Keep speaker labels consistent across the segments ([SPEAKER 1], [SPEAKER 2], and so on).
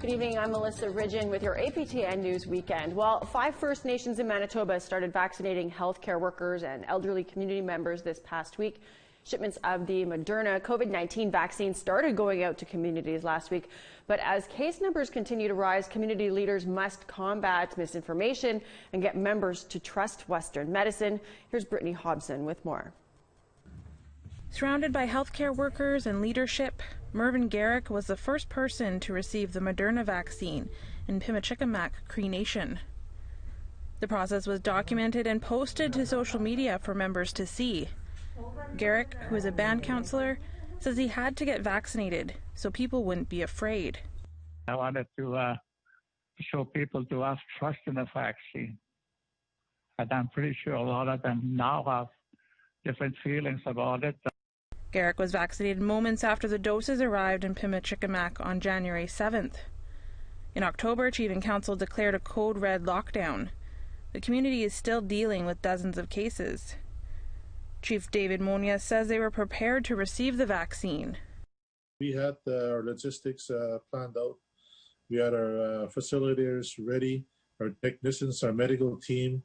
[SPEAKER 1] Good evening, I'm Melissa Ridgen with your APTN News Weekend. Well, 5 First Nations in Manitoba started vaccinating healthcare workers and elderly community members this past week. Shipments of the Moderna COVID-19 vaccine started going out to communities last week, but as case numbers continue to rise, community leaders must combat misinformation and get members to trust Western medicine. Here's Brittany Hobson with more.
[SPEAKER 2] Surrounded by healthcare workers and leadership, Mervyn Garrick was the first person to receive the Moderna vaccine in Pimachikamak Cree Nation. The process was documented and posted to social media for members to see. Garrick, who is a band counselor, says he had to get vaccinated so people wouldn't be afraid.
[SPEAKER 3] I wanted to show people to have trust in the vaccine. And I'm pretty sure a lot of them now have different feelings about it.
[SPEAKER 2] Garrick was vaccinated moments after the doses arrived in Pimachikamak on January 7th. In October, Chief and Council declared a code red lockdown. The community is still dealing with dozens of cases. Chief David Monia says they were prepared to receive the vaccine.
[SPEAKER 4] We had our logistics planned out. We had our facilitators ready, our technicians, our medical team.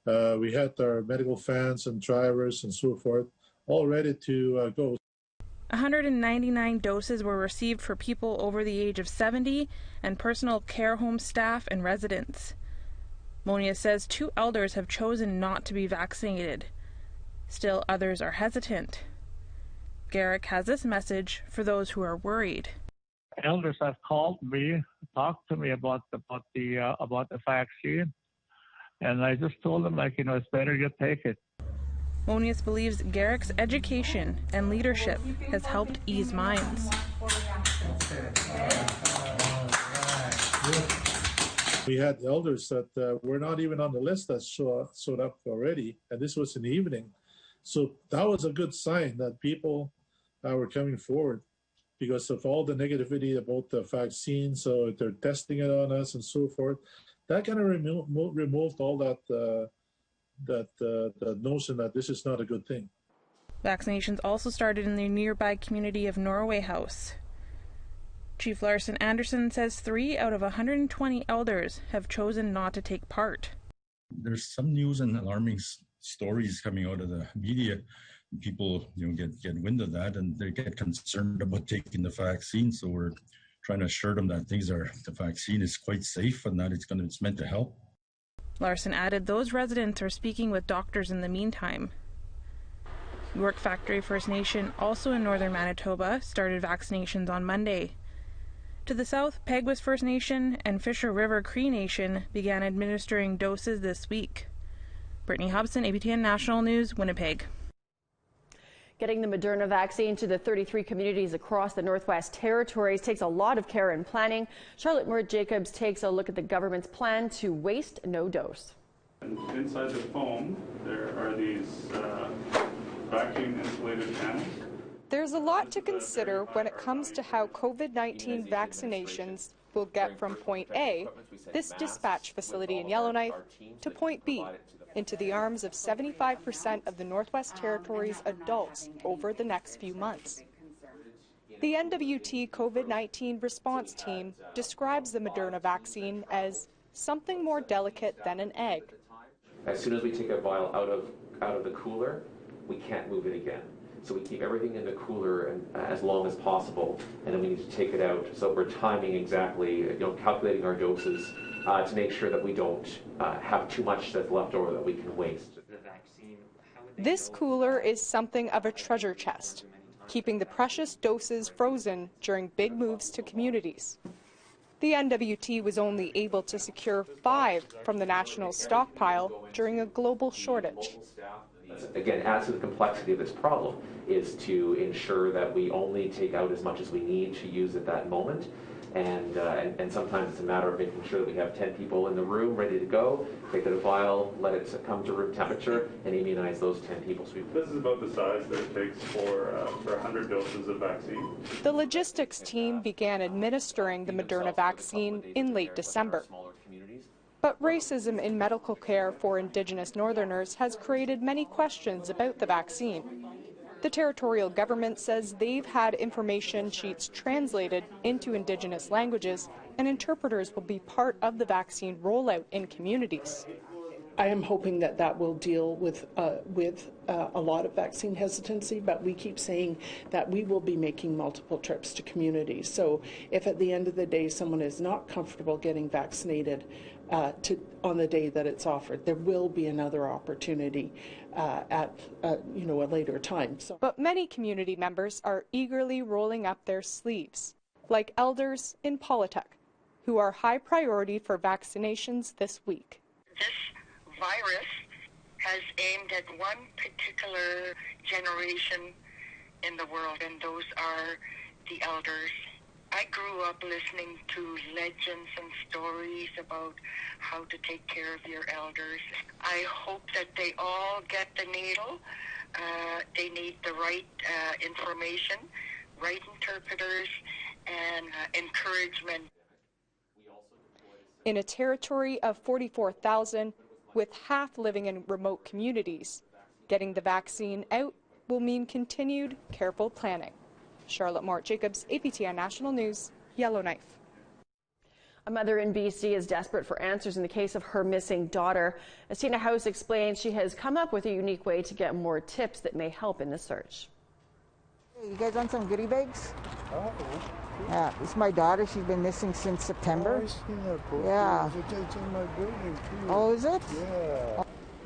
[SPEAKER 4] We had our medical fans and drivers and so forth, all ready to go.
[SPEAKER 2] 199 doses were received for people over the age of 70 and personal care home staff and residents. Monia says 2 elders have chosen not to be vaccinated. Still, others are hesitant. Garrick has this message for those who are worried.
[SPEAKER 3] Elders have called me, talked to me about the vaccine, and I just told them, it's better you take it.
[SPEAKER 2] Monius believes Garrick's education and leadership has helped ease minds.
[SPEAKER 4] We had elders that were not even on the list that showed up already, and this was in the evening. So that was a good sign that people were coming forward because of all the negativity about the vaccine. So they're testing it on us and so forth. That kind of removed all that notion that this is not a good thing.
[SPEAKER 2] Vaccinations also started in the nearby community of Norway House. Chief Larson Anderson says 3 out of 120 elders have chosen not to take part.
[SPEAKER 5] There's some news and alarming stories coming out of the media. People, get wind of that and they get concerned about taking the vaccine. So we're trying to assure them that the vaccine is quite safe and that it's meant to help.
[SPEAKER 2] Larson added those residents are speaking with doctors in the meantime. York Factory First Nation, also in northern Manitoba, started vaccinations on Monday. To the south, Peguis First Nation and Fisher River Cree Nation began administering doses this week. Brittany Hobson, APTN National News, Winnipeg.
[SPEAKER 1] Getting the Moderna vaccine to the 33 communities across the Northwest Territories takes a lot of care and planning. Charlotte Moore-Jacobs takes a look at the government's plan to waste no dose.
[SPEAKER 6] Inside the foam, there are these vacuum insulated panels.
[SPEAKER 7] There's a lot to consider when it comes to how COVID-19 vaccinations will get from point A, this dispatch facility in Yellowknife, to point B, into the arms of 75% of the Northwest Territories adults over the next few months. The NWT COVID-19 response team describes the Moderna vaccine as something more delicate than an egg.
[SPEAKER 8] As soon as we take a vial out of the cooler, we can't move it again. So we keep everything in the cooler and, as long as possible, and then we need to take it out. So we're timing exactly, calculating our doses to make sure that we don't have too much that's left over that we can waste.
[SPEAKER 7] This cooler is something of a treasure chest, keeping the precious doses frozen during big moves to communities. The NWT was only able to secure 5 from the national stockpile during a global shortage.
[SPEAKER 8] Again, adds to the complexity of this problem is to ensure that we only take out as much as we need to use at that moment. And sometimes it's a matter of making sure that we have 10 people in the room ready to go, take out a vial, let it come to room temperature, and immunize those 10 people. So
[SPEAKER 6] this is about the size that it takes for 100 doses of vaccine.
[SPEAKER 7] The logistics team began administering the Moderna vaccine in late December. But racism in medical care for Indigenous Northerners has created many questions about the vaccine. The territorial government says they've had information sheets translated into Indigenous languages, and interpreters will be part of the vaccine rollout in communities.
[SPEAKER 9] I am hoping that that will deal with a lot of vaccine hesitancy, but we keep saying that we will be making multiple trips to communities. So if at the end of the day someone is not comfortable getting vaccinated on the day that it's offered, there will be another opportunity at a later time.
[SPEAKER 7] But many community members are eagerly rolling up their sleeves, like elders in Polytech, who are high priority for vaccinations this week.
[SPEAKER 10] This virus has aimed at one particular generation in the world, and those are the elders. I grew up listening to legends and stories about how to take care of your elders. I hope that they all get the needle. They need the right information, right interpreters, and encouragement.
[SPEAKER 7] In a territory of 44,000, with half living in remote communities, getting the vaccine out will mean continued careful planning. Charlotte Mort-Jacobs, APTN National News, Yellowknife.
[SPEAKER 1] A mother in BC is desperate for answers in the case of her missing daughter. As Tina House explains, she has come up with a unique way to get more tips that may help in the search.
[SPEAKER 11] You guys want some goodie bags? Oh. Yeah, it's my daughter. She's been missing since September. Yeah. Oh, is it? Yeah.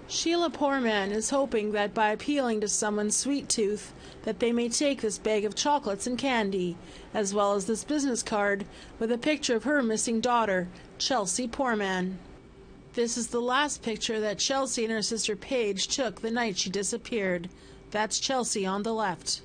[SPEAKER 12] Sheila Poorman is hoping that by appealing to someone's sweet tooth that they may take this bag of chocolates and candy, as well as this business card with a picture of her missing daughter, Chelsea Poorman. This is the last picture that Chelsea and her sister Paige took the night she disappeared. That's Chelsea on the left.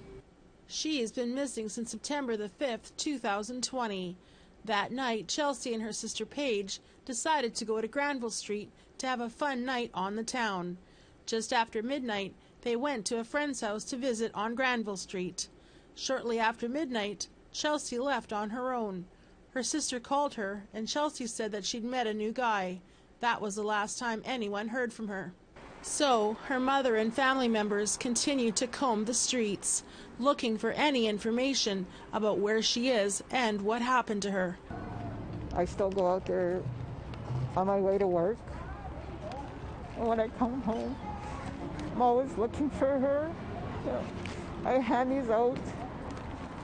[SPEAKER 12] She has been missing since September the 5th, 2020. That night, Chelsea and her sister Paige decided to go to Granville Street to have a fun night on the town. Just after midnight, they went to a friend's house to visit on Granville Street. Shortly after midnight, Chelsea left on her own. Her sister called her, and Chelsea said that she'd met a new guy. That was the last time anyone heard from her. So, her mother and family members continued to comb the streets, looking for any information about where she is and what happened to her.
[SPEAKER 11] I still go out there on my way to work. And when I come home, I'm always looking for her. You know, I hand these out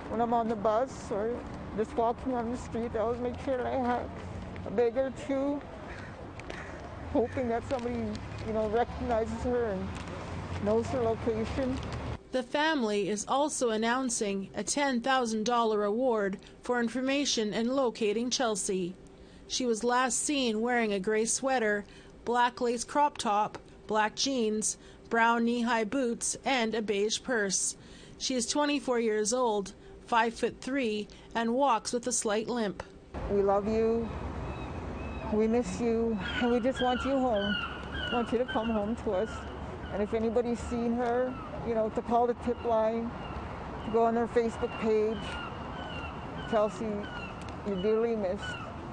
[SPEAKER 11] when I'm on the bus or just walking on the street. I always make sure that I have a bag or two, hoping that somebody, recognizes her and knows her location.
[SPEAKER 12] The family is also announcing a $10,000 award for information in locating Chelsea. She was last seen wearing a gray sweater, black lace crop top, black jeans, brown knee-high boots, and a beige purse. She is 24 years old, 5'3", and walks with a slight limp.
[SPEAKER 11] We love you. We miss you, and we just want you home. We want you to come home to us. And if anybody's seen her, to call the tip line, to go on their Facebook page. Chelsea, you're dearly missed.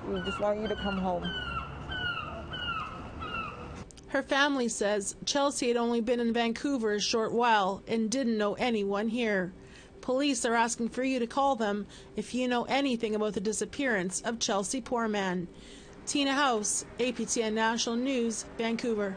[SPEAKER 11] We just want you to come home.
[SPEAKER 12] Her family says Chelsea had only been in Vancouver a short while and didn't know anyone here. Police are asking for you to call them if you know anything about the disappearance of Chelsea Poorman. Tina House, APTN National News, Vancouver.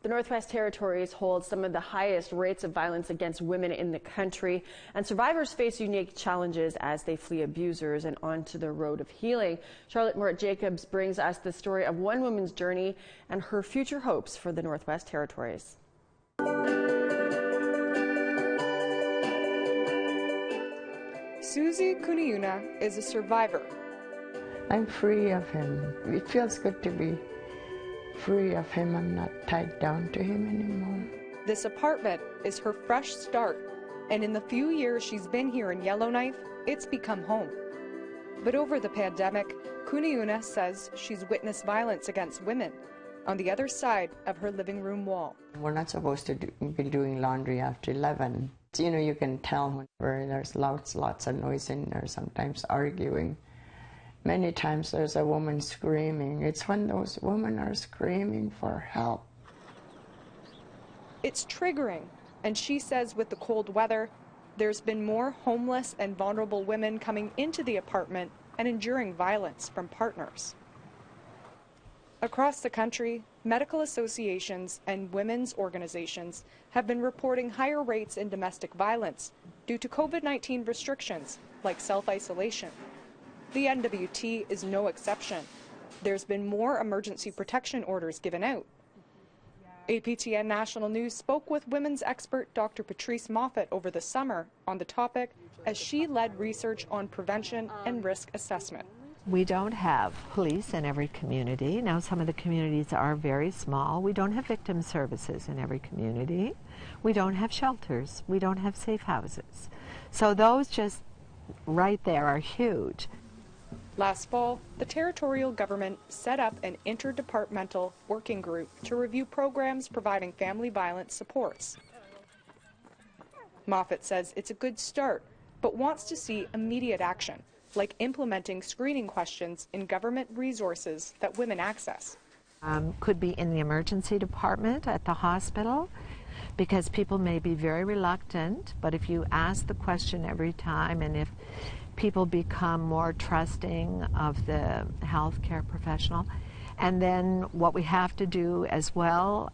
[SPEAKER 1] The Northwest Territories hold some of the highest rates of violence against women in the country, and survivors face unique challenges as they flee abusers and onto the road of healing. Charlotte Mort-Jacobs brings us the story of one woman's journey and her future hopes for the Northwest Territories.
[SPEAKER 7] Susie Kuniuna is a survivor.
[SPEAKER 13] I'm free of him. It feels good to be free of him. I'm not tied down to him anymore.
[SPEAKER 7] This apartment is her fresh start, and in the few years she's been here in Yellowknife, it's become home. But over the pandemic, Kuniuna says she's witnessed violence against women on the other side of her living room wall.
[SPEAKER 13] We're not supposed to be doing laundry after 11. You can tell whenever there's lots of noise in there, sometimes arguing. Many times there's a woman screaming. It's when those women are screaming for help.
[SPEAKER 7] It's triggering And she says with the cold weather, there's been more homeless and vulnerable women coming into the apartment and enduring violence from partners. Across the country, medical associations and women's organizations have been reporting higher rates in domestic violence due to COVID-19 restrictions like self-isolation. The NWT is no exception. There's been more emergency protection orders given out. APTN National News spoke with women's expert Dr. Patrice Moffat over the summer on the topic as she led research on prevention and risk assessment.
[SPEAKER 14] We don't have police in every community. Now, some of the communities are very small. We don't have victim services in every community. We don't have shelters. We don't have safe houses. So those just right there are huge.
[SPEAKER 7] Last fall, the territorial government set up an interdepartmental working group to review programs providing family violence supports. Moffat says it's a good start, but wants to see immediate action, like implementing screening questions in government resources that women access.
[SPEAKER 14] Could be in the emergency department at the hospital, because people may be very reluctant, but if you ask the question every time, and if people become more trusting of the healthcare professional, and then what we have to do as well,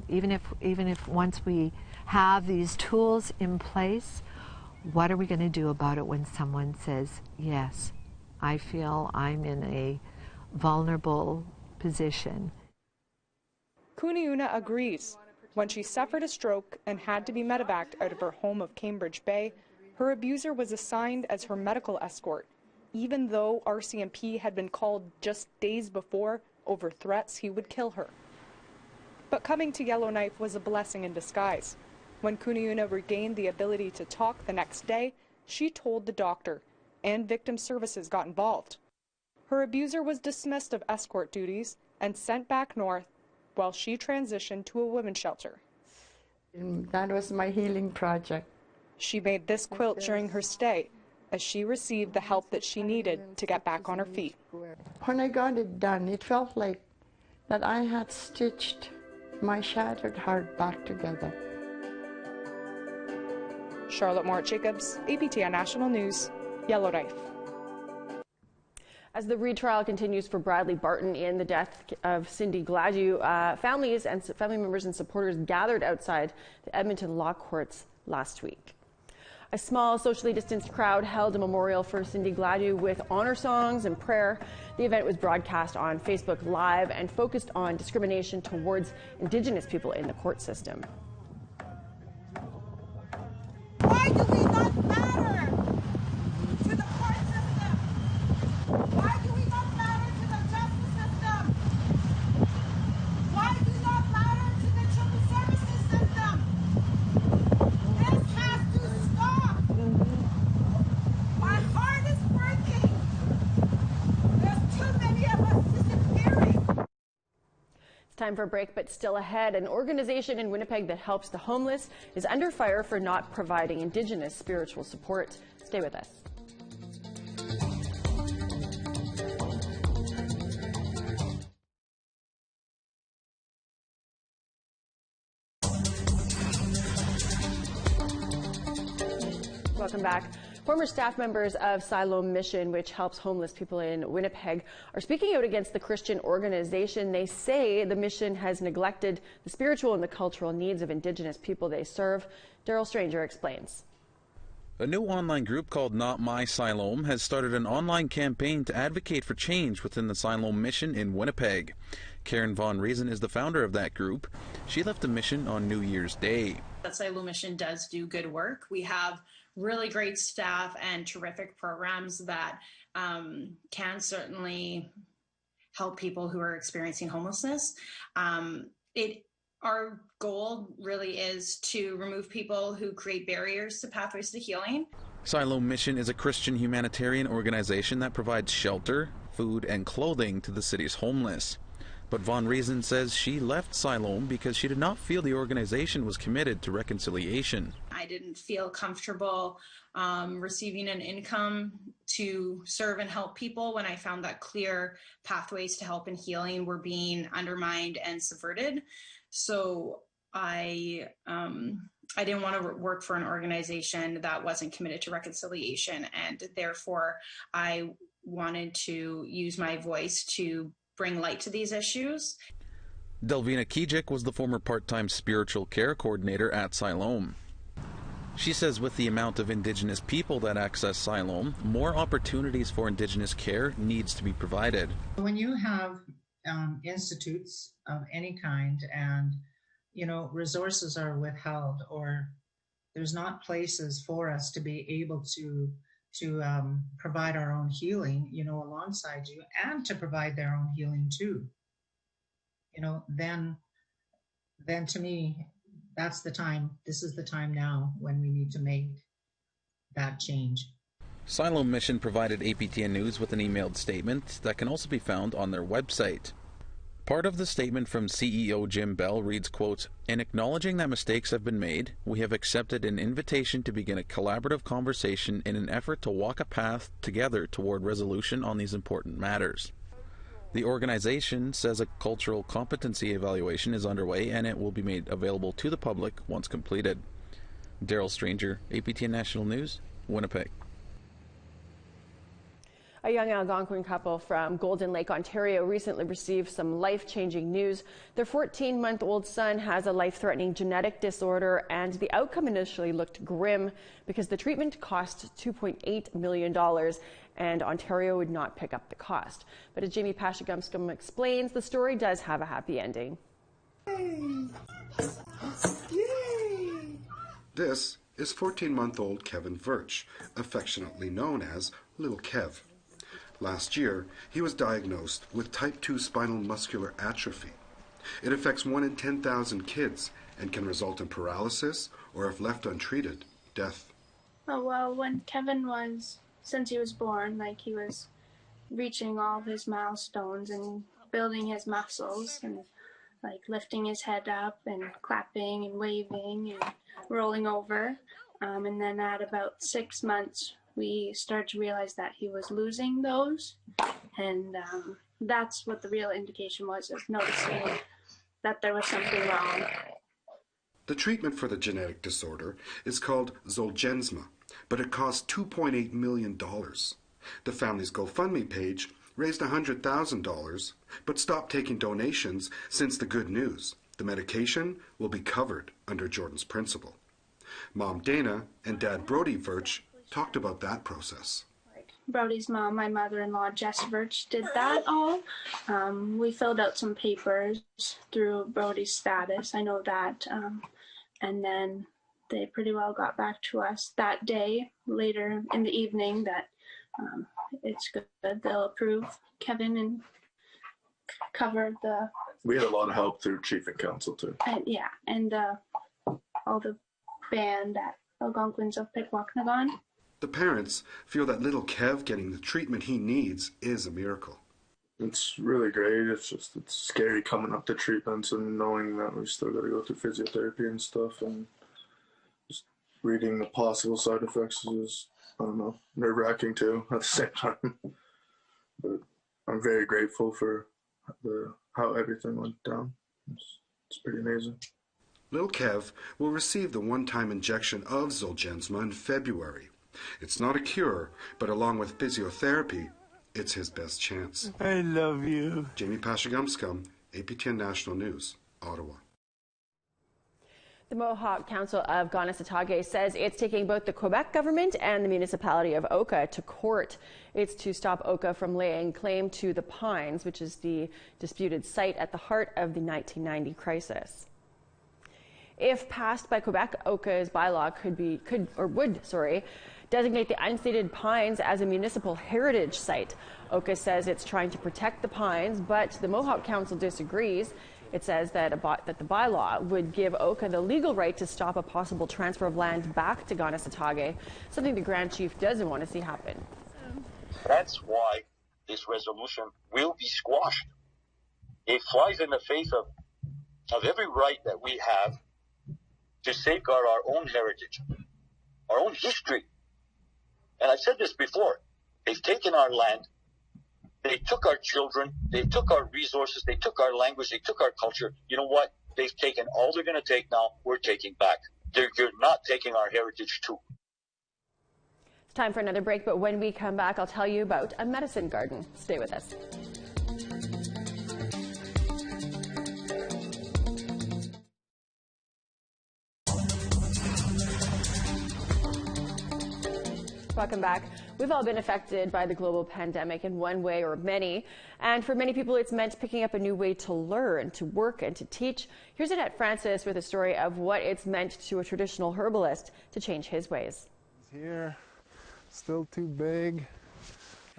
[SPEAKER 14] even if once we have these tools in place, what are we going to do about it when someone says, yes, I feel I'm in a vulnerable position?
[SPEAKER 7] Kuniuna agrees. When she suffered a stroke and had to be medevaced out of her home of Cambridge Bay, her abuser was assigned as her medical escort, even though RCMP had been called just days before over threats he would kill her. But coming to Yellowknife was a blessing in disguise. When Kuniuna regained the ability to talk the next day, she told the doctor, and victim services got involved. Her abuser was dismissed of escort duties and sent back north while she transitioned to a women's shelter.
[SPEAKER 13] That was my healing project.
[SPEAKER 7] She made this quilt during her stay as she received the help that she needed to get back on her feet.
[SPEAKER 13] When I got it done, it felt like that I had stitched my shattered heart back together.
[SPEAKER 7] Charlotte Mort-Jacobs, APTN National News, Yellowknife.
[SPEAKER 1] As the retrial continues for Bradley Barton in the death of Cindy Gladu, family members and supporters gathered outside the Edmonton Law Courts last week. A small, socially distanced crowd held a memorial for Cindy Gladu with honor songs and prayer. The event was broadcast on Facebook Live and focused on discrimination towards Indigenous people in the court system.
[SPEAKER 15] Why do we not matter to the court system? Why do we not matter to the justice system? Why do we not matter to the children's services system? This has to stop. My heart is breaking. There's too many of us disappearing.
[SPEAKER 1] Time for a break, but still ahead. An organization in Winnipeg that helps the homeless is under fire for not providing Indigenous spiritual support. Stay with us. Welcome back. Former staff members of Siloam Mission, which helps homeless people in Winnipeg, are speaking out against the Christian organization. They say the mission has neglected the spiritual and the cultural needs of Indigenous people they serve. Daryl Stranger explains.
[SPEAKER 16] A new online group called Not My Siloam has started an online campaign to advocate for change within the Siloam Mission in Winnipeg. Karen Von Reason is the founder of that group. She left the mission on New Year's Day.
[SPEAKER 17] The Siloam Mission does do good work. We have really great staff and terrific programs that can certainly help people who are experiencing homelessness. Our goal really is to remove people who create barriers to pathways to healing.
[SPEAKER 16] Siloam Mission is a Christian humanitarian organization that provides shelter, food, and clothing to the city's homeless. But Von Reason says she left Siloam because she did not feel the organization was committed to reconciliation.
[SPEAKER 17] I didn't feel comfortable receiving an income to serve and help people when I found that clear pathways to help and healing were being undermined and subverted. So I didn't want to work for an organization that wasn't committed to reconciliation, and therefore I wanted to use my voice to bring light to these issues.
[SPEAKER 16] Delvina Kijik was the former part-time spiritual care coordinator at Siloam. She says with the amount of Indigenous people that access Siloam, more opportunities for Indigenous care needs to be provided.
[SPEAKER 18] When you have institutes of any kind and, resources are withheld, or there's not places for us to be able to provide our own healing, alongside you, and to provide their own healing too, then to me, that's the time. This is the time now when we need to make that change.
[SPEAKER 16] Siloam Mission provided APTN News with an emailed statement that can also be found on their website. Part of the statement from CEO Jim Bell reads, quote, "In acknowledging that mistakes have been made, we have accepted an invitation to begin a collaborative conversation in an effort to walk a path together toward resolution on these important matters." The organization says a cultural competency evaluation is underway and it will be made available to the public once completed. Daryl Stranger, APTN National News, Winnipeg.
[SPEAKER 1] A young Algonquin couple from Golden Lake, Ontario recently received some life-changing news. Their 14-month-old son has a life-threatening genetic disorder, and the outcome initially looked grim because the treatment cost $2.8 million, and Ontario would not pick up the cost. But as Jamie Pashagumskum explains, the story does have a happy ending.
[SPEAKER 19] This is 14-month-old Kevin Virch, affectionately known as Little Kev. Last year, he was diagnosed with type 2 spinal muscular atrophy. It affects 1 in 10,000 kids and can result in paralysis or, if left untreated, death.
[SPEAKER 20] Oh, well, when Kevin since he was born, he was reaching all of his milestones and building his muscles and lifting his head up and clapping and waving and rolling over. And then at about 6 months, we started to realize that he was losing those, and that's what the real indication was, of noticing that there was something wrong.
[SPEAKER 19] The treatment for the genetic disorder is called Zolgensma, but it costs $2.8 million. The family's GoFundMe page raised $100,000, but stopped taking donations since the good news: the medication will be covered under Jordan's principle. Mom Dana and Dad Brody Virch talked about that process.
[SPEAKER 20] Brody's mom, my mother-in-law, Jess Virch, did that all. We filled out some papers through Brody's status. I know that. And then they pretty well got back to us that day, later in the evening, that it's good. They'll approve Kevin and cover the...
[SPEAKER 21] We had a lot of help through Chief and Council, too.
[SPEAKER 20] And all the band at Algonquins of Pikwakanagan.
[SPEAKER 19] The parents feel that little Kev getting the treatment he needs is a miracle.
[SPEAKER 21] It's really great. It's scary coming up to treatments and knowing that we still got to go through physiotherapy and stuff, and just reading the possible side effects is, I don't know, nerve-wracking too at the same time. But I'm very grateful for how everything went down. It's pretty amazing.
[SPEAKER 19] Little Kev will receive the one-time injection of Zolgensma in February. It's not a cure, but along with physiotherapy, it's his best chance.
[SPEAKER 22] I love you.
[SPEAKER 19] Jamie Pashagumskum, APTN National News, Ottawa.
[SPEAKER 1] The Mohawk Council of Kanesatake says it's taking both the Quebec government and the municipality of Oka to court. It's to stop Oka from laying claim to the Pines, which is the disputed site at the heart of the 1990 crisis. If passed by Quebec, Oka's bylaw would designate the unceded Pines as a municipal heritage site. Oka says it's trying to protect the Pines, but the Mohawk Council disagrees. It says that the bylaw would give Oka the legal right to stop a possible transfer of land back to Kanesatake, something the Grand Chief doesn't want to see happen.
[SPEAKER 23] That's why this resolution will be squashed. It flies in the face of every right that we have to safeguard our own heritage, our own history. And I've said this before. They've taken our land. They took our children. They took our resources. They took our language. They took our culture. You know what? They've taken all they're going to take now. We're taking back. You're not taking our heritage too.
[SPEAKER 1] It's time for another break, but when we come back, I'll tell you about a medicine garden. Stay with us. Welcome back. We've all been affected by the global pandemic in one way or many. And for many people, it's meant picking up a new way to learn, to work, and to teach. Here's Annette Francis with a story of what it's meant to a traditional herbalist to change his ways.
[SPEAKER 3] Here, still too big.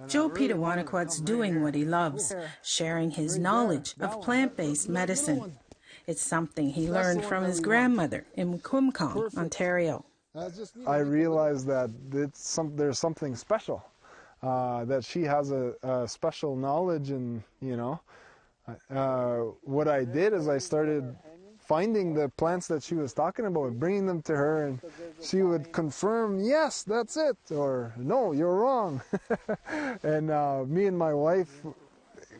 [SPEAKER 4] Joe Pitawanakwat's doing what he loves, sharing his knowledge of plant-based medicine. It's something he learned from his grandmother in Winnipeg, Ontario.
[SPEAKER 3] I realized that there's something special, that she has a special knowledge, and what I did is I started finding the plants that she was talking about, bringing them to her, and she would confirm, yes, that's it, or no, you're wrong. And me and my wife,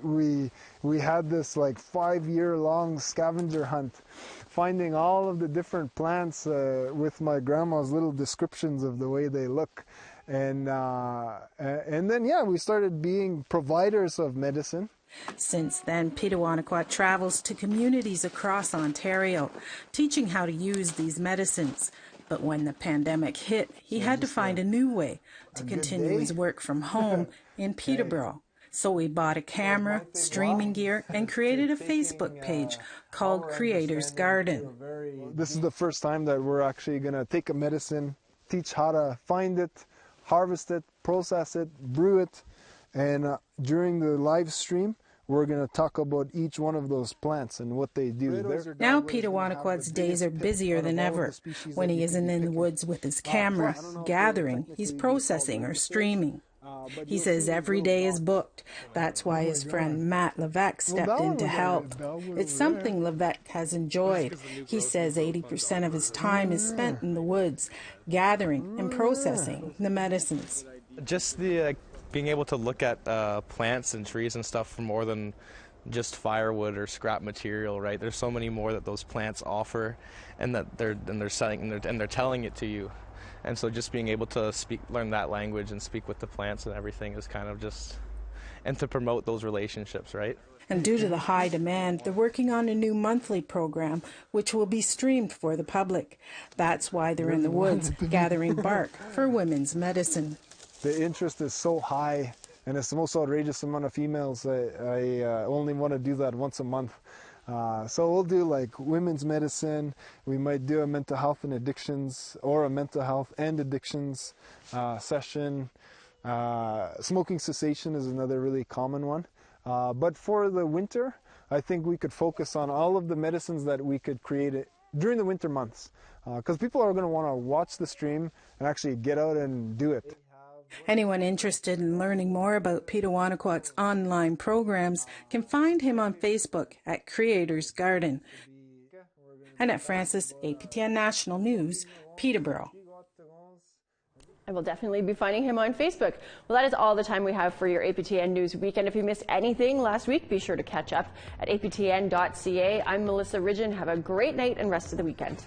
[SPEAKER 3] we had this like 5-year-long scavenger hunt, finding all of the different plants with my grandma's little descriptions of the way they look. And then, yeah, we started being providers of medicine.
[SPEAKER 4] Since then, Pitawanakwat travels to communities across Ontario, teaching how to use these medicines. But when the pandemic hit, he had to find a new way to continue his work from home in Peterborough. So he bought a camera, streaming gear, and created a Facebook page called Creator's Garden.
[SPEAKER 3] This is the first time that we're actually going to take a medicine, teach how to find it, harvest it, process it, brew it, and during the live stream, we're going to talk about each one of those plants and what they do.
[SPEAKER 4] Now Pitawanakwat's days are busier than ever. When he isn't in the woods with his camera, gathering, he's processing or streaming. He says every day is booked. That's why his friend Matt Levesque stepped in to help. It's something Levesque has enjoyed. He says 80% of his time is spent in the woods, gathering and processing the medicines.
[SPEAKER 22] Just the being able to look at plants and trees and stuff for more than just firewood or scrap material, right? There's so many more that those plants offer, and that they're selling and they're telling it to you. And so just being able to learn that language and speak with the plants and everything is kind of just, and to promote those relationships, right?
[SPEAKER 4] And due to the high demand, they're working on a new monthly program, which will be streamed for the public. That's why they're in the woods gathering bark for women's medicine.
[SPEAKER 3] The interest is so high, and it's the most outrageous amount of females. I only want to do that once a month. So we'll do like women's medicine. We might do a mental health and addictions, or a mental health and addictions session. Smoking cessation is another really common one. But for the winter, I think we could focus on all of the medicines that we could create during the winter months, because people are going to want to watch the stream and actually get out and do it.
[SPEAKER 4] Anyone interested in learning more about Pitawanakwat's online programs can find him on Facebook at Creator's Garden. Annette Francis, APTN National News, Peterborough.
[SPEAKER 1] I will definitely be finding him on Facebook. Well, that is all the time we have for your APTN News Weekend. If you missed anything last week, be sure to catch up at aptn.ca. I'm Melissa Ridgen. Have a great night and rest of the weekend.